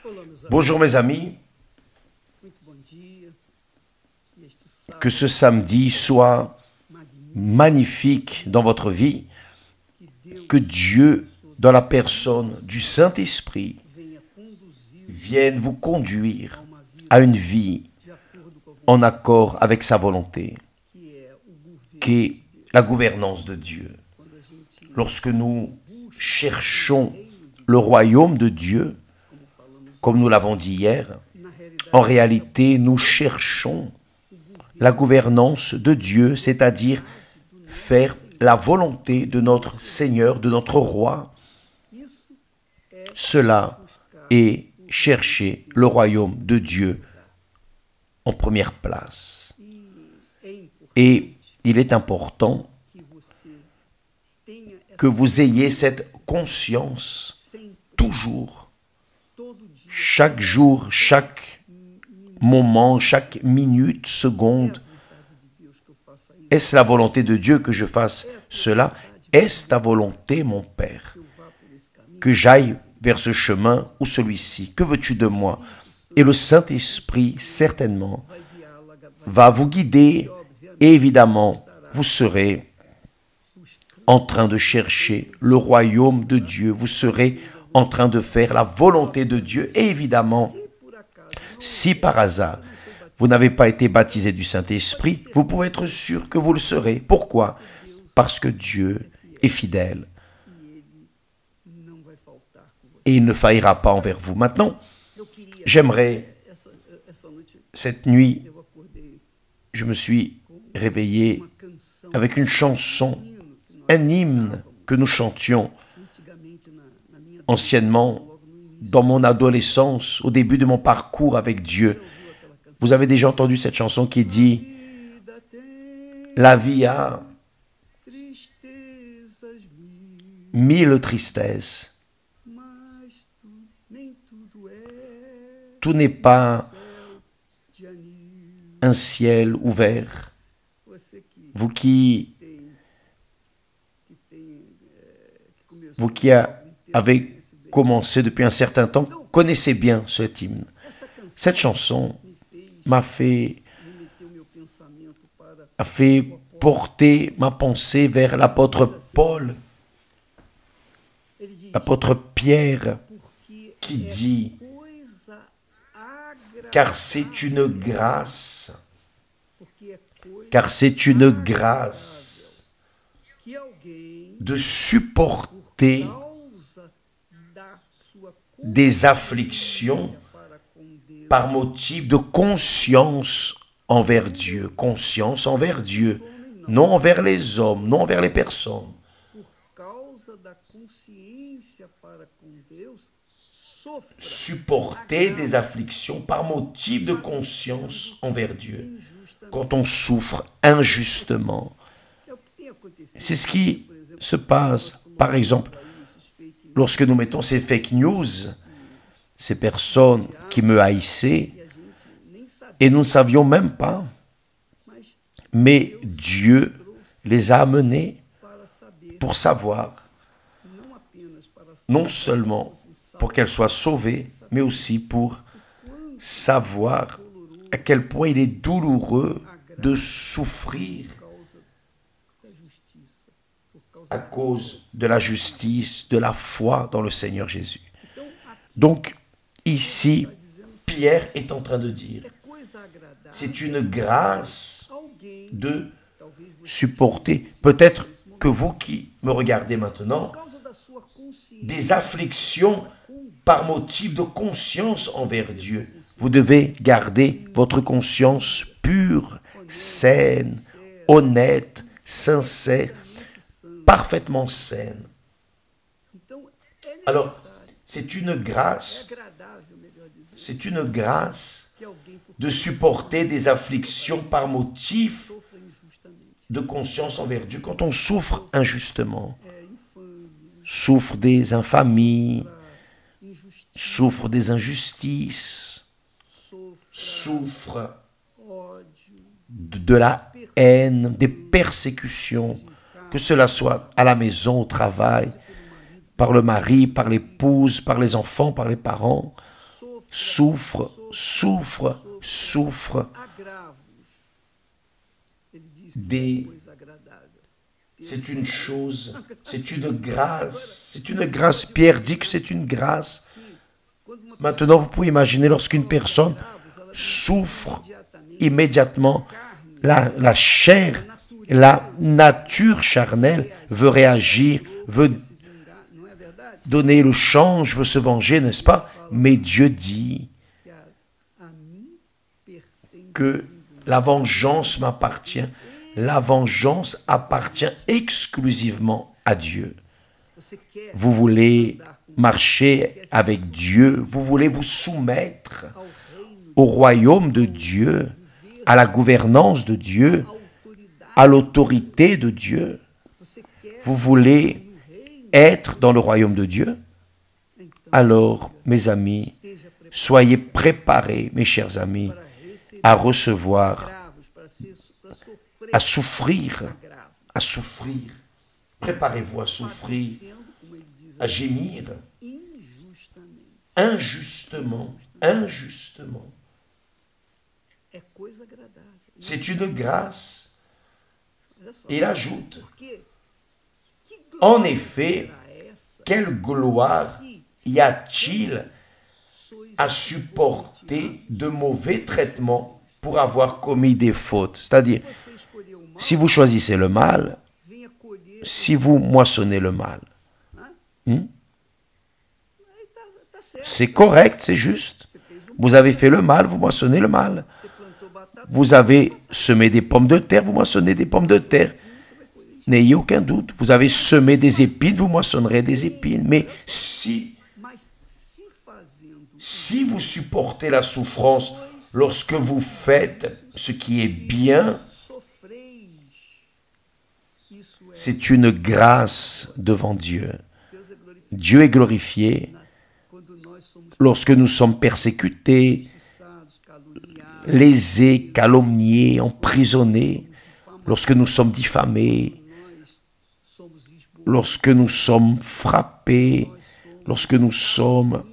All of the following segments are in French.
Olá, meus Bonjour amigos, mes amis, muito bom dia. E este que sábado ce samedi soit magnífico magnifique dans votre vie, que Deus, que na Dieu, sua dans la vida, personne du Saint-Esprit, venha conduzi-lo vienne vous a conduire uma vida à une vie de acordo com a en vontade accord avec sa volonté, que é o governo qui est de Deus. la gouvernance de Dieu. Quando a gente Lorsque nous busca cherchons o reino de le Deus, royaume de Dieu, como falamos, comme nous l'avons dit hier, na en realidade réalité, nous cherchons o la governo gouvernance de Dieu, c'est-à-dire do nosso faire Senhor. la volonté de notre Seigneur, de notre Roi. Isso é Cela buscar est chercher le royaume de Dieu en première place. e é Et importante il est important que você tenha que essa vous ayez cette conscience sempre, toujours, todo dia, chaque jour, chaque moment, chaque minute, é a seconde. vontade de Deus que eu faça isso, Est-ce la volonté de Dieu que je fasse cela? Est-ce ta volonté, mon Père, que eu vá por esse caminho. que j'aille vers ce chemin ou celui-ci? Que veux-tu de moi? Et le Saint-Esprit, certainement, Vai guiá-la, vai va vous guider et évidemment, vous serez en train de chercher le royaume de Dieu. Vous serez en train de faire la volonté de Dieu. Et évidemment, se por acaso não si par hasard, vous n'avez pas été baptisé du Saint-Esprit, vous pouvez être sûr que vous le serez. Pourquoi? Parce que Dieu est fidèle e ele não vai faltar com você. et il ne faillira pas envers vous. Maintenant, Eu queria j'aimerais, essa noite cette nuit, eu acordei je me suis réveillé uma canção, avec une chanson, hino que nós un hymne que nous chantions antigamente na minha anciennement logo no início dans mon adolescence, au début de mon parcours avec Dieu. ouviu aquela canção. Vous avez déjà entendu cette chanson qui dit Vida tem « La vie a tristezas mil, 1000 tristesses. mas nem tudo é Tout n'est pas de anil. un ciel ouvert. Você Vous qui, que começou vous qui avez commencé depuis un certain temps, connaissez bien cet hymne. essa canção Cette chanson me fez m'a fait, remeter o meu pensamento para a fait porter ma pensée vers l'apôtre Paul, ele diz l'apôtre Pierre, porque qui dit coisa agradável, « Car c'est une grâce, porque é coisa car c'est une grâce que alguém de supporter causa da sua des afflictions para com Deus par motif de conscience envers Dieu. Conscience envers Dieu, non envers les hommes, non envers les personnes. por causa da consciência para com Deus sofra Supporter des afflictions par motif de conscience envers Dieu. injustamente. Quand on souffre injustement. É o que tem acontecido. C'est ce qui se passe, par exemple, Esses fake news lorsque nous mettons ces fake news, ces personnes qui me haïssaient, que a gente nem sabe, et nous ne savions même pas, mas mais Dieu les a amenés para saber, pour savoir, não apenas para non seulement pour qu'elles soient sauvées, mais aussi pour savoir à quel point il est douloureux de souffrir causa da justiça, por causa à cause de la justice, de la foi dans le Seigneur Jésus. então aqui Donc, ici, Pierre est en train de dire, é coisa agradável. c'est une grâce Alguém, de talvez você, supporter. Peut-être que vous qui me regardez maintenant, por causa da sua consciência, des afflictions par motif de conscience envers Dieu. Vous devez garder votre conscience pure, saine, honnête, sincère, parfaitement saine. então é Alors, necessário, c'est une é grâce, agradável, melhor dizer, c'est une grâce que alguém por de supporter des afflictions par motif sofra injustamente. de conscience envers Dieu. Quand on souffre injustement, É infame, souffre des infamies, injustiça, souffre des injustices, sofra souffre ódio, de la haine, des persécutions, que cela soit à la maison, au travail, par le mari, par l'épouse, par les enfants, par les parents, souffre, souffre, souffre agravos. Ele diz que des... é coisa agradável. C'est une chose, c'est une grâce, c'est une grâce. Pierre dit que c'est une grâce. Maintenant, vous pouvez imaginer lorsqu'une personne souffre immédiatement, la chair, la nature charnelle veut réagir, veut Não é verdade? donner le change, veut se venger, n'est-ce pas? Mais Dieu dit Que a mim pertence. que la vengeance m'appartient. La vengeance appartient exclusivement à Dieu. Você quer Vous voulez marcher avec Dieu, vous voulez vous soumettre ao reino, au royaume de Dieu, à la gouvernance de Dieu, autoridade. à l'autorité de Dieu. Você quer Vous voulez no reino, être dans le royaume de Dieu? então Alors, mes amis, esteja preparado soyez préparés, mes chers amis, para receber à recevoir, agravos, para sofrer à souffrir, agravos. à souffrir. Préparez-vous à souffrir, Sendo, como ele diz, à gémir injustamente. injustement, injustement. É coisa agradável. C'est une grâce. Olha só. Il ajoute, Porque que en glória effet, será essa quelle gloire se y a-t-il sois à supporter de mauvais traitements pour avoir commis des fautes? C'est-à-dire, você escolher o mal, si vous choisissez le mal, venha colher. si vous moissonnez le mal, Aí tá certo. c'est correct, c'est juste. Você fez um, Vous avez fait le mal, vous moissonnez le mal. você plantou batata, Vous avez semé des pommes de terre, vous moissonnez des pommes de terre. você vai colher. N'ayez aucun doute. Vous avez semé des épines, vous moissonnerez des épines. Mais Mas se fazendo si vous supportez la souffrance lorsque vous faites ce qui est bien, sofreis, isso é c'est une grâce devant Dieu. Deus é glorificado Dieu est glorifié quando nós somos lorsque nous sommes persécutés, injustiçados, caluniados, lésés, calomniés, emprisonnés, lorsque nous sommes diffamés, nós somos esboçados, lorsque nous sommes frappés, lorsque nous sommes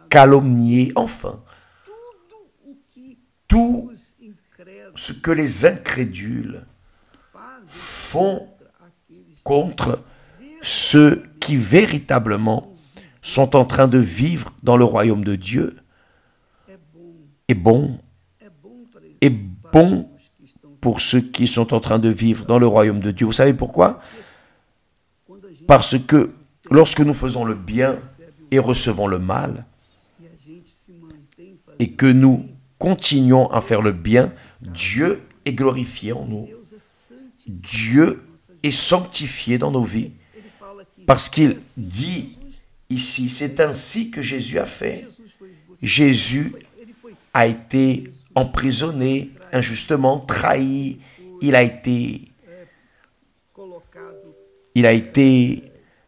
calomniés, enfin, tudo o que tout os incrédulos ce que les incrédules fazem font aqueles contre ceux qui véritablement sont en train de vivre dans le royaume de Dieu é bom est para eles, est bon os que estão pour ceux qui sont en train de vivre dans le royaume de Dieu. Vous savez pourquoi? quando a gente Parce que lorsque nous faisons le bien et recevons le mal, e a gente se mantém fazendo, et que nous continuons à faire le bien, Dieu est glorifié en nous. Deus é santo. Dieu est sanctifié dans nos vies. Ele fala que Parce qu'il dit ici, c'est ainsi que Jésus a fait. Jesus foi esbozado, Jésus ele foi a été emprisonné, injustement trahi, il a été colocado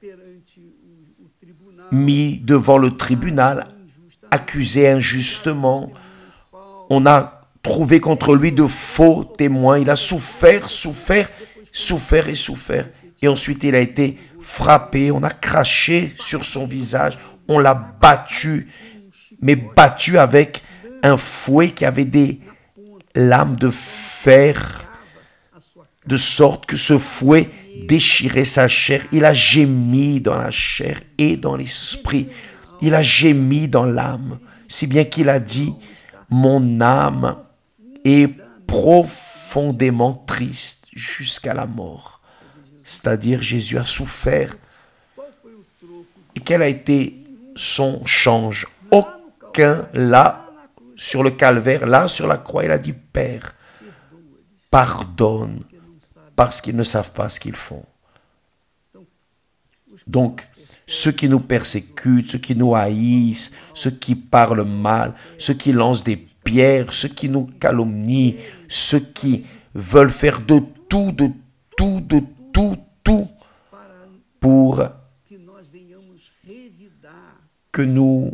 perante o tribunal mis devant le tribunal, injustamente, accusé injustement. falso, On a trouvé contre lui de faux témoins. Il a souffert, souffert, souffert et souffert. Et ensuite, il a été frappé. On a craché sur son visage. On l'a battu, mais battu avec un fouet qui avait des lames de fer, a sua de sorte que ce fouet déchirait sa chair. Il a gémi dans la chair et dans l'esprit. Il a gémi dans l'âme, si bien qu'il a dit, mon âme est profondément triste jusqu'à la mort. C'est-à-dire, Jésus a souffert. qual foi o troco Et quel a été son change? Aucun. Là, sur le calvaire, là, sur la croix, il a dit, Père, pardonne, parce qu'ils ne savent pas ce qu'ils font. Donc, ceux qui nous persécutent, ceux qui nous haïssent, ceux qui parlent mal, ceux qui lancent des pierres, ceux qui nous calomnient, ceux qui veulent faire de tout pour que nós venhamos revidar, que nous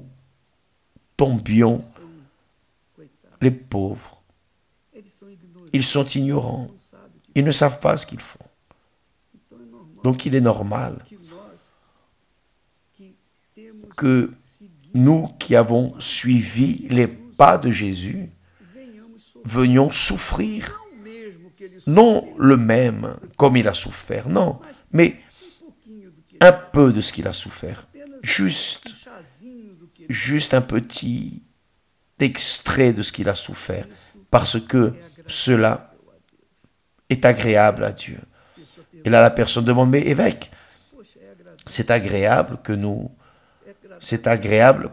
tombions, coitado. les pauvres. Eles são ignorantes, Ils sont ignorants. não sabem o que. Ils ne savent pas ce qu'ils font. Então é normal Donc il est normal que nós que temos que seguido nous qui avons suivi les pas de Jésus, venions souffrir, non le même comme il a souffert, non, mais un peu de ce qu'il a souffert, juste un petit extrait de ce qu'il a souffert, parce que cela est agréable à Dieu. Et là, la personne demande, mais évêque, c'est agréable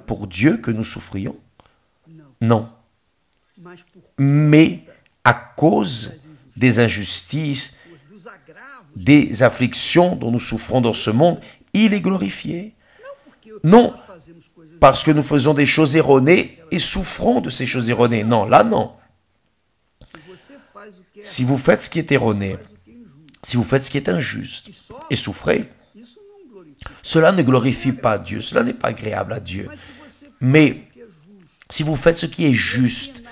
pour Dieu que nous souffrions? Non. Mais à cause des injustices, des afflictions dont nous souffrons dans ce monde, il est glorifié. Non, parce que nous faisons des choses erronées et souffrons de ces choses erronées. Non, là non. Si vous faites ce qui est erroné, si vous faites ce qui est injuste et souffrez, cela ne glorifie pas Dieu, cela n'est pas agréable à Dieu. Mais si vous faites ce qui est juste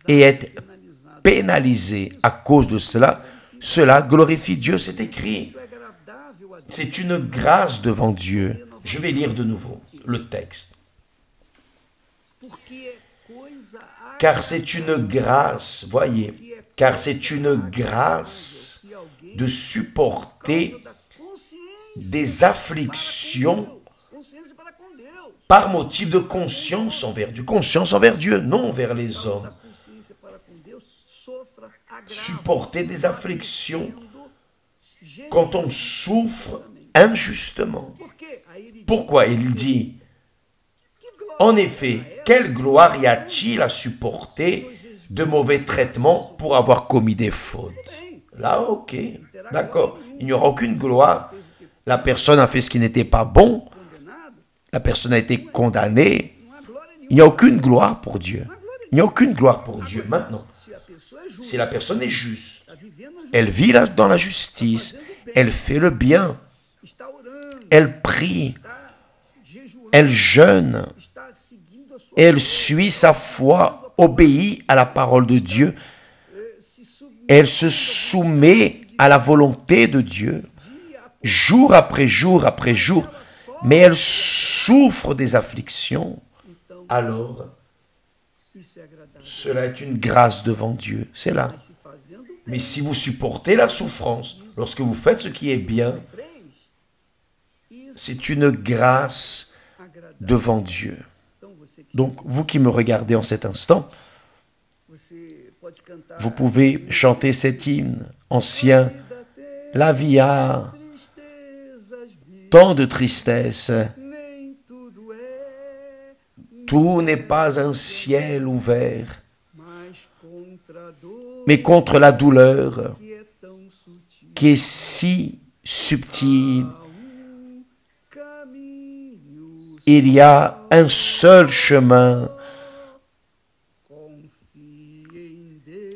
et êtes pénalisé à cause de cela, cela glorifie Dieu, c'est écrit. C'est une grâce devant Dieu. Je vais lire de nouveau le texte. Car c'est une grâce, voyez, car c'est une grâce de supporter des afflictions par motif de conscience envers Dieu. Conscience envers Dieu, non envers les hommes. Supporter des afflictions quand on souffre injustement. Pourquoi? Il dit, en effet, quelle gloire y a-t-il à supporter de mauvais traitements pour avoir commis des fautes? Là, ok, d'accord. Il n'y aura aucune gloire. La personne a fait ce qui n'était pas bon. La personne a été condamnée. Il n'y a aucune gloire pour Dieu. Il n'y a aucune gloire pour Dieu. Maintenant, si la personne est juste, elle vit dans la justice, elle fait le bien, elle prie, elle jeûne, elle suit sa foi, obéit à la parole de Dieu, elle se soumet à la volonté de Dieu, jour après jour, mais elle souffre des afflictions, alors cela est une grâce devant Dieu, c'est là. Mais si vous supportez la souffrance, lorsque vous faites ce qui est bien, c'est une grâce devant Dieu. Donc, vous qui me regardez en cet instant, vous pouvez chanter cet hymne ancien. La vie a tant de tristesse. Tout n'est pas un ciel ouvert. Mais contre la douleur qui est si subtile, il y a un seul chemin.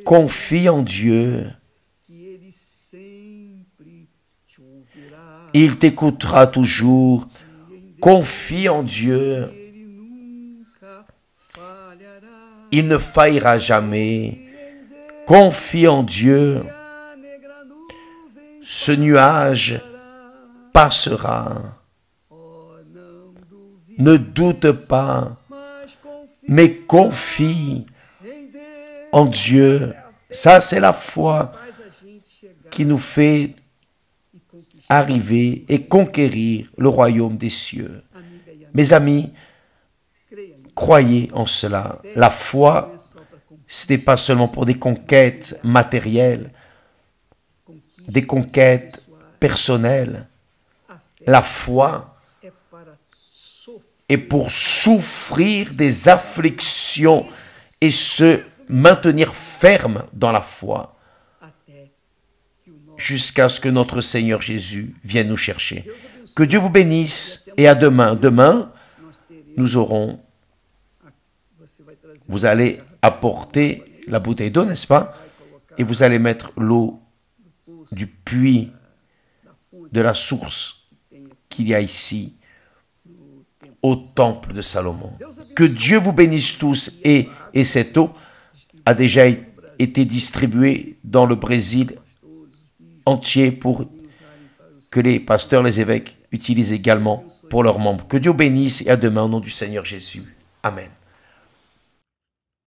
Confie en Dieu. Il t'écoutera toujours. Confie en Dieu. Il ne faillira jamais. Confie en Dieu. Ce nuage passera. Ne doute pas, mais confie en Dieu. Ça, c'est la foi qui nous fait arriver et conquérir le royaume des cieux. Mes amis, croyez en cela. La foi, ce n'est pas seulement pour des conquêtes matérielles, des conquêtes personnelles. La foi est pour souffrir des afflictions et se maintenir ferme dans la foi jusqu'à ce que notre Seigneur Jésus vienne nous chercher. Que Dieu vous bénisse et à demain. Demain, vous allez apporter la bouteille d'eau, n'est-ce pas? Et vous allez mettre l'eau du puits, de la source qu'il y a ici, au temple de Salomon. Que Dieu vous bénisse tous et cette eau a déjà été distribuée dans le Brésil entier pour que les pasteurs, les évêques utilisent également pour leurs membres. Que Dieu bénisse et à demain au nom du Seigneur Jésus. Amen.